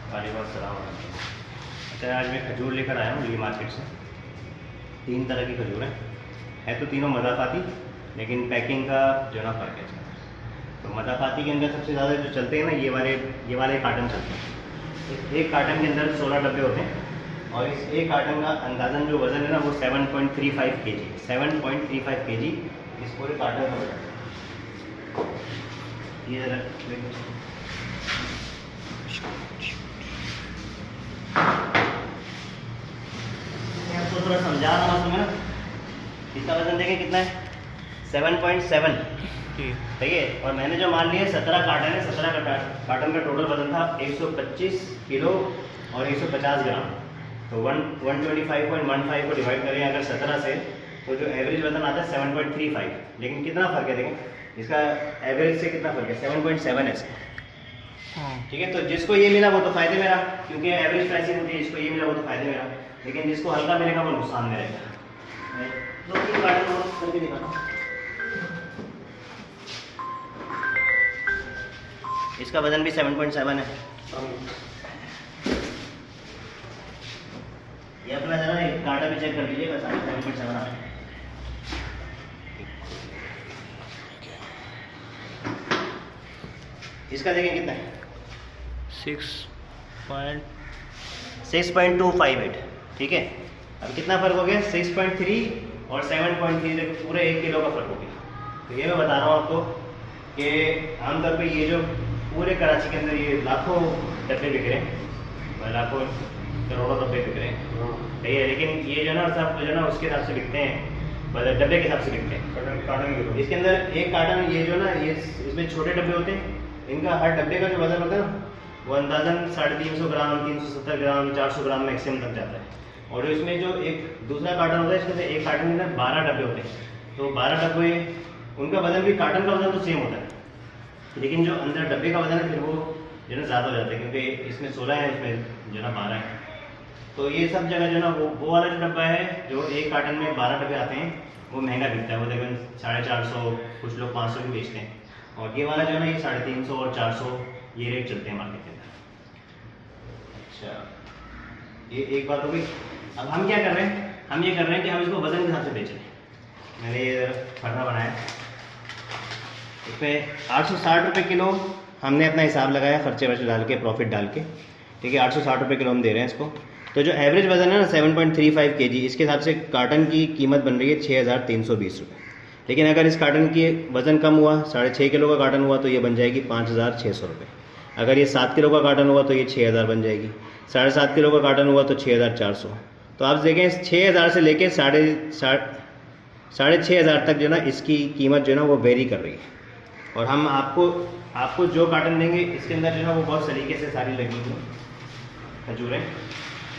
वालेकुम सलाम। अच्छा, आज मैं खजूर लेकर आया हूँ ली मार्केट से। 3 तरह की खजूर है तो तीनों मज़ाफ़ाती, लेकिन पैकिंग का जो ना फ़र्क है इसमें। तो मज़ाफ़ाती के अंदर सबसे ज़्यादा जो चलते हैं ना, ये वाले कार्टन चलते हैं। एक कार्टन के अंदर 16 डब्बे होते हैं और इस एक कार्टन का अंदाज़न जो वज़न है ना वो 7.35 kg, 7.35 kg इस पूरे कार्टन का वजन है। ये ज़रा आपको थोड़ा समझा रहा हूँ तुम्हें ना। इसका वजन देखें कितना है, 7.7, ठीक है। और मैंने जो मान लिया 17 कार्टन है, 17 कार्टन का टोटल वजन था 125 किलो और 150 ग्राम। तो 125.15 को डिवाइड करें अगर 17 से, तो जो एवरेज वजन आता है 7.35। लेकिन कितना फ़र्क है देखें, इसका एवरेज से कितना फ़र्क है, 7.7 है इसका। ठीक है, तो जिसको ये मिला वो तो फायदे में रहा, क्योंकि एवरेज प्राइसिंग होती है। जिसको ये मिला वो तो फायदे में रहा, लेकिन जिसको हल्का मिलेगा वो नुकसान में रहेगा। दो तीन कार्टन और करके दिखाता हूँ। इसका वजन भी 7.7 है। ये अपना जरा कार्टन भी चेक कर लीजिएगा, 7.7 आ रहा है। इसका देखें कितना है, 6.258, ठीक है। अब कितना फ़र्क हो गया, 6.3 और 7.3, पूरे 1 किलो का फ़र्क हो गया। तो ये मैं बता रहा हूँ आपको कि आमतौर पे ये जो पूरे कराची के अंदर ये लाखों डब्बे बिक रहे हैं, लाखों करोड़ों डब्बे बिक रहे हैं, ठीक है। लेकिन ये जो ना सब जो ना उसके हिसाब से बिकते हैं, मतलब डब्बे के हिसाब से बिकते हैं, कार्टन। इसके अंदर एक कार्टन ये जो ना, ये इसमें छोटे डब्बे होते हैं, इनका हर डब्बे का जो वजन होता है ना वो अंदाज़न 350 ग्राम, 370 ग्राम, 400 ग्राम मैक्सिमम तक जाता है। और इसमें जो एक दूसरा कार्टन होता है, इसके अंदर एक कार्टन के अंदर 12 डब्बे होते हैं। तो 12 डब्बे, उनका वजन भी, कार्टन का वजन तो सेम होता है, लेकिन जो अंदर डब्बे का वजन है फिर वो जो ना ज़्यादा हो जाता है, क्योंकि इसमें 16 है, इसमें जो ना 12 है। तो ये सब जगह जो ना वो वाला जो डब्बा है, जो एक कार्टन में 12 डब्बे आते हैं, वो महंगा बिकता है। वो तकरीबन 450, कुछ लोग 500 भी बेचते हैं। और ये वाला जो है ना, ये 350 और 400 ये रेट चलते हैं मार्केट के अंदर। अच्छा, ये एक बात हो गई। अब हम क्या कर रहे हैं, हम ये कर रहे हैं कि हम इसको वजन के हिसाब से बेच रहे हैं। मैंने ये फरना बनाया, इसमें 860 रुपये किलो हमने अपना हिसाब लगाया, खर्चे वर्चे डाल के, प्रॉफिट डाल के, ठीक है। 860 रुपये किलो हम दे रहे हैं इसको। तो जो एवरेज वजन है ना 7.35 kg, इसके हिसाब से कार्टन की कीमत बन रही है 6,320 रुपये। लेकिन अगर इस कार्टन की वज़न कम हुआ, 6.5 किलो का कार्टन हुआ, तो ये बन जाएगी 5,600 रुपये। अगर ये 7 किलो का कार्टन हुआ तो ये 6,000 बन जाएगी। 7.5 किलो का कार्टन हुआ तो 6,400। तो आप देखें 6,000 से लेके 6,500 तक जो ना इसकी कीमत जो है ना वो वेरी कर रही है। और हम आपको जो कार्टन देंगे, इसके अंदर जो है वो बहुत सलीके से सारी लगी हुई खजूरें।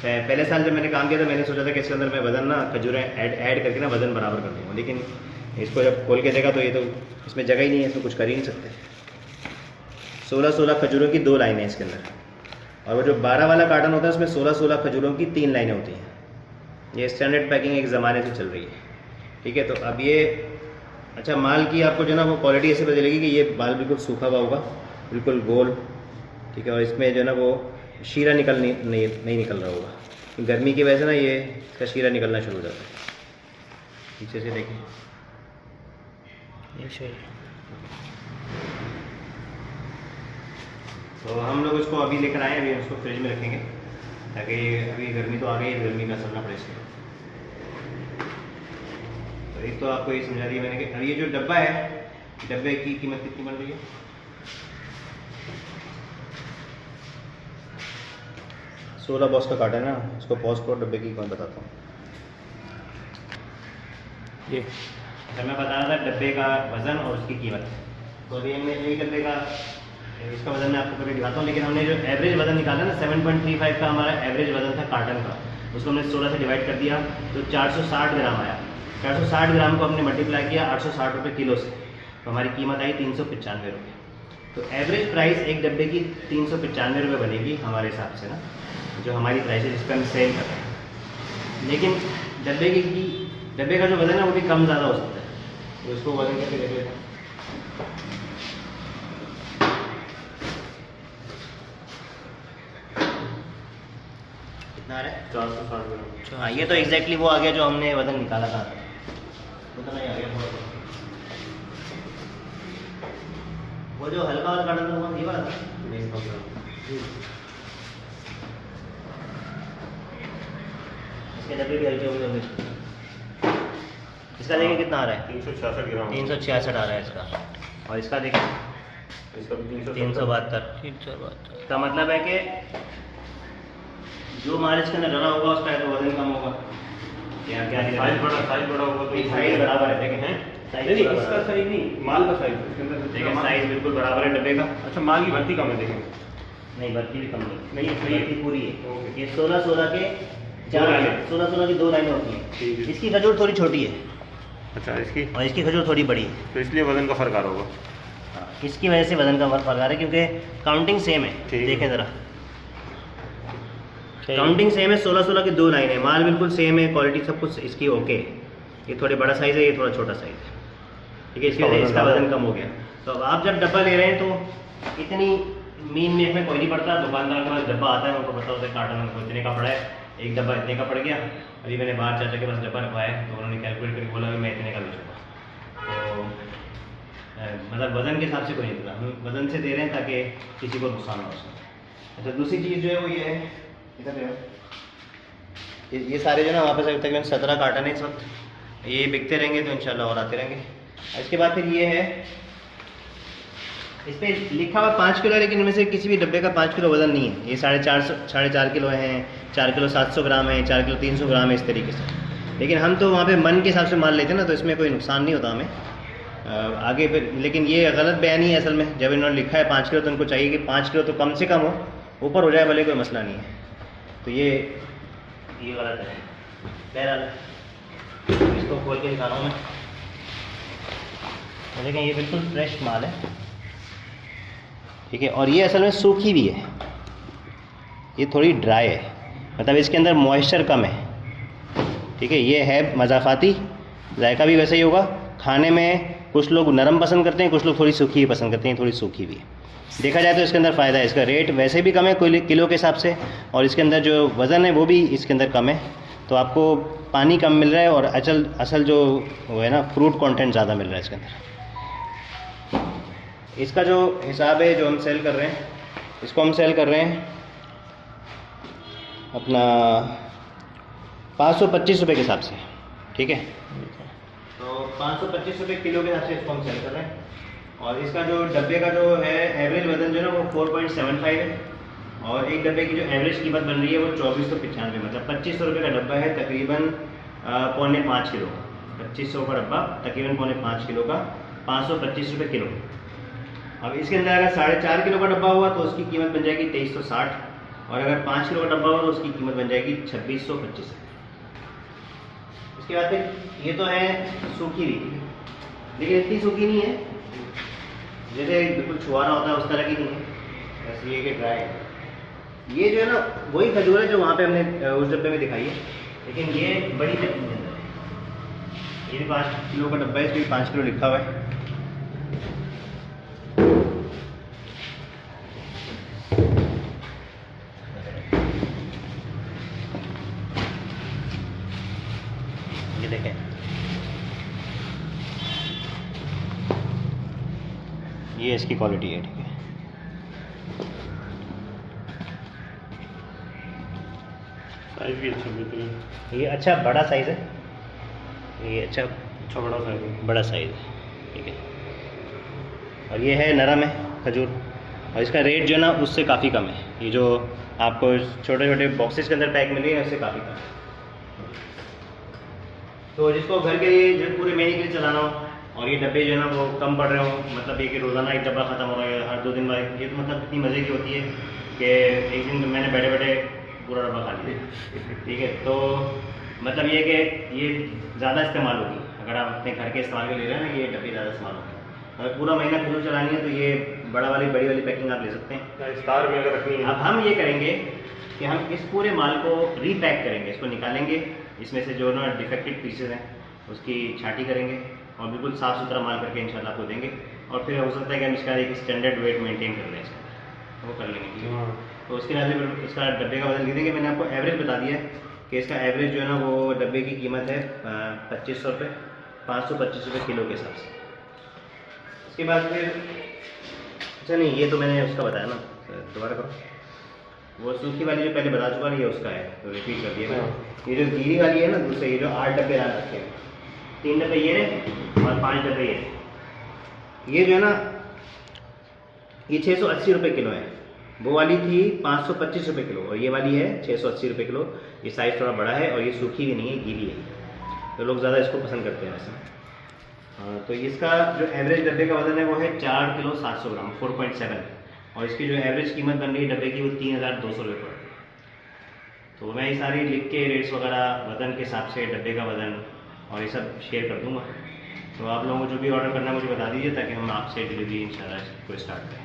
पहले साल जब मैंने काम किया था, मैंने सोचा था कि इसके अंदर मैं वज़न ना खजूरें ऐड करके ना वज़न बराबर कर दूँगा, लेकिन इसको जब खोल के देखा तो ये तो इसमें जगह ही नहीं है, इसमें कुछ कर ही नहीं सकते। 16 खजूरों की 2 लाइनें इसके अंदर, और वो जो 12 वाला कार्टन होता है उसमें 16 खजूरों की 3 लाइनें होती हैं। ये स्टैंडर्ड पैकिंग एक ज़माने से चल रही है, ठीक है। तो अब ये, अच्छा, माल की आपको जो ना वो क्वालिटी ऐसे पता चलेगी कि ये माल बिल्कुल सूखा हुआ होगा, बिल्कुल गोल, ठीक है। और इसमें जो ना वो शीरा नहीं निकल रहा होगा। गर्मी की वजह से ना ये इसका शीरा निकलना शुरू हो जाता है। पीछे से देखें, तो हम लोग इसको अभी लेकर आए, अभी उसको फ्रिज में रखेंगे, ताकि अभी गर्मी तो आ गई है, गर्मी का असर ना पड़े इसमें। तो एक तो आपको ये समझा दिया मैंने कि अब ये जो डब्बा है, डब्बे की कीमत कितनी बन रही है। 16 बॉक्स का कार्टन है ना, इसको पॉज करो, डब्बे की कीमत बताता हूँ। ये मैं बता रहा था डब्बे का वज़न और उसकी कीमत। तो अभी हमने एक डब्बे का, इसका वज़न मैं आपको कभी दिखाता हूँ, लेकिन हमने जो एवरेज वज़न निकाला ना 7.35 का हमारा एवरेज वज़न था कार्टन का, उसको हमने 16 से डिवाइड कर दिया तो 460 ग्राम आया। 460 ग्राम को हमने मल्टीप्लाई किया 860 रुपये किलो से, तो हमारी कीमत आई 395 रुपये। तो एवरेज प्राइस एक डब्बे की 395 रुपये बनेगी हमारे हिसाब से ना, जो हमारी प्राइस है जिस पर हम सेल कर रहे हैं। लेकिन डब्बे का जो वज़न है वो भी कम ज़्यादा हो सकता है, तो इसको वज़न करके देख लेते हैं। कितना आ रहा है? 460 ग्राम। हाँ, ये तो एग्जैक्टली वो आ गया जो हमने वजन निकाला था, उतना ही आ गया थोड़ा। वो जो हल्का वाला काटा था वो ये वाला था। इसके डब्बे भी हल्के हो गए। इसका देखिए कितना आ रहा है? 366 ग्राम। 366 आ रहा है इसका। और इसका देखिए इसका 372। इसका मतलब है कि जो माल इसके अंदर डला होगा उसका तो वजन कम होगा। क्या क्या साइज बड़ा होगा तो साइज बराबर है, देखें नहीं, साइज इसका साइज नहीं, माल का साइज इसके अंदर देखिए साइज बिल्कुल बराबर है डब्बे का। अच्छा, माल की भर्ती कम है, देखें। नहीं, भर्ती भी कम नहीं, सही है। भर्ती पूरी है। ओके। ये 16 के दो लाइनें। 16 की 2 लाइनें होती ठीक हैं। है। इसकी खजूर थोड़ी छोटी है अच्छा, इसकी और इसकी खजूर थोड़ी बड़ी है। तो इसलिए वजन का फर्क आ रहा होगा। हाँ, इसकी वजह से वजन का फर्क आ रहा है क्योंकि काउंटिंग सेम है। ठीक है। देखें ज़रा, काउंटिंग सेम है। 16 की 2 लाइनें, माल बिल्कुल सेम है, क्वालिटी सब कुछ इसकी ओके है। ये थोड़े बड़ा साइज़ है, ये थोड़ा छोटा साइज़ है, ठीक है। इसकी वजह से इसका वजन कम हो गया। तो अब आप जब डब्बा ले रहे हैं तो इतनी मीन में हमें कोई नहीं पड़ता। दुकानदार के पास डब्बा आता है, उनको पता होता है कार्टन को इतने का पड़ा है, एक डब्बा इतने का पड़ गया। अभी मैंने बाहर चाचा के पास डब्बा रखवाया है तो उन्होंने कैलकुलेट करके बोला कि मैं इतने का बेचूँगा। तो मतलब वज़न के हिसाब से कोई नहीं पता, हम वज़न से दे रहे हैं ताकि किसी को नुकसान ना हो सके। अच्छा, दूसरी चीज़ जो है वो ये है, इधर है ये सारे जो है ना वहाँ पर तकरीबन 17 कार्टन है इस वक्त। ये बिकते रहेंगे तो इंशाल्लाह और आते रहेंगे। इसके बाद फिर ये है, इस पर लिखा हुआ 5 किलो, लेकिन इनमें से किसी भी डब्बे का 5 किलो वजन नहीं है। ये 4.5 किलो हैं, 4 किलो 700 ग्राम है, 4 किलो 300 ग्राम है, इस तरीके से। लेकिन हम तो वहाँ पे मन के हिसाब से माल लेते हैं ना, तो इसमें कोई नुकसान नहीं होता हमें आगे फिर। लेकिन ये गलत बयानी है असल में। जब इन्होंने लिखा है 5 किलो तो उनको चाहिए कि 5 किलो तो कम से कम हो, ऊपर हो जाए भले कोई मसला नहीं है। तो ये गलत है। बहरहाल इसको खोल के दिखा रहा हूँ मैं। देखें ये बिल्कुल फ्रेश माल है, ठीक है। और ये असल में सूखी भी है, ये थोड़ी ड्राई है, मतलब इसके अंदर मॉइस्चर कम है, ठीक है। ये है मज़ाफ़ाती, जायका भी वैसे ही होगा। खाने में कुछ लोग नरम पसंद करते हैं, कुछ लोग थोड़ी सूखी भी पसंद करते हैं, थोड़ी सूखी भी है। देखा जाए तो इसके अंदर फ़ायदा है। इसका रेट वैसे भी कम है किलो के हिसाब से, और इसके अंदर जो वज़न है वो भी इसके अंदर कम है। तो आपको पानी कम मिल रहा है और असल जो वो है ना फ्रूट कंटेंट ज़्यादा मिल रहा है इसके अंदर। इसका जो हिसाब है जो हम सेल कर रहे हैं, इसको हम सेल कर रहे हैं अपना 525 रुपये के हिसाब से, ठीक है। तो 525 रुपये किलो के हिसाब से इसको हम सेल कर रहे हैं। और इसका जो डब्बे का जो है एवरेज वजन जो है ना वो 4.75 है, और एक डब्बे की जो एवरेज कीमत बन रही है वो 2495, मतलब 2500 रुपये का डब्बा है, तकरीबन 4.5 किलो का। 2500 का डब्बा तकरीबन 4.5 किलो का, 525 रुपये किलो। अब इसके अंदर अगर 4.5 किलो का डब्बा हुआ तो उसकी कीमत बन जाएगी 2360, और अगर 5 किलो का डब्बा हुआ तो उसकी कीमत बन जाएगी 2625। इसके बाद फिर ये तो है सूखी भी, लेकिन इतनी सूखी नहीं है जैसे बिल्कुल छुआरा होता है उस तरह की नहीं है, बस ये कि ड्राई है। ये जो है ना वही खजूर है जो वहाँ पे हमने उस डब्बे में दिखाई है, लेकिन ये बड़ी पैकिंग के अंदर है। ये भी 5 किलो का डब्बा है, इसमें 5 किलो लिखा हुआ है। ये देखें, ये इसकी क्वालिटी है, ठीक है। साइज भी अच्छा बिल्कुल, ये अच्छा बड़ा साइज़ है, ये अच्छा बड़ा साइज है, बड़ा साइज़ है, ठीक है। और ये है नरम है खजूर, और इसका रेट जो है ना उससे काफ़ी कम है। ये जो आपको छोटे छोटे बॉक्सेस के अंदर पैक मिले हैं उससे काफ़ी कम है। तो जिसको घर के लिए जो पूरे महीने के लिए चलाना हो और ये डब्बे जो है ना वो कम पड़ रहे हो, मतलब ये कि रोज़ाना एक डब्बा ख़त्म हो रहा है, हर 2 दिन बाद, ये तो मतलब इतनी मज़े की होती है कि एक दिन मैंने बैठे बैठे पूरा डब्बा खा लिया, ठीक है। तो मतलब ये कि ये ज़्यादा इस्तेमाल होगी अगर आप अपने घर के इस्तेमाल के ले रहे हैं ना, ये डब्बे ज़्यादा इस्तेमाल होगी। अगर पूरा महीना खजूर चलानी है तो ये बड़ी वाली पैकिंग आप ले सकते हैं। स्टार में अगर रखनी है, अब हम ये करेंगे कि हम इस पूरे माल को रीपैक करेंगे, इसको निकालेंगे, इसमें से जो ना डिफेक्टेड पीसेज हैं उसकी छांटी करेंगे और बिल्कुल साफ़ सुथरा माल करके इंशाल्लाह आपको देंगे। और फिर हो सकता है कि हम इसका एक स्टैंडर्ड वेट मेंटेन कर लें, इसका वो कर लेंगे। तो उसके हिसाब से इसका डब्बे का वजन लिख देंगे। मैंने आपको एवरेज बता दिया है कि इसका एवरेज जो है ना वो डब्बे की कीमत है 2500 रुपये, 525 रुपये किलो के हिसाब से। उसके बाद फिर अच्छा नहीं, ये तो मैंने उसका बताया ना, दोबारा करो। वो सूखी वाली जो पहले बता चुका ना, ये उसका है, तो रिपीट कर दिया मैंने। ये जो गीली वाली है ना दूसरे, ये जो 8 डब्बे डाल रखे हैं, 3 डब्बे ये रहे और 5 डब्बे ये रहे। ये जो है ना ये 680 रुपये किलो है। वो वाली थी 525 रुपये किलो और ये वाली है 680 रुपये किलो। ये साइज़ थोड़ा बड़ा है और ये सूखी भी नहीं है, गीली है, तो लोग ज़्यादा इसको पसंद करते हैं वैसे। तो इसका जो एवरेज डब्बे का वजन है वो है 4 किलो 700 ग्राम, 4.7, और इसकी जो एवरेज कीमत बन रही है डब्बे की वो 3200 रुपये पड़ रही है। तो मैं ये सारी लिख के रेट्स वगैरह वज़न के हिसाब से डब्बे का वज़न और ये सब शेयर कर दूँगा। तो आप लोगों को जो भी ऑर्डर करना है मुझे बता दीजिए ताकि हम आपसे डिलीवरी इंशाल्लाह को स्टार्ट करें।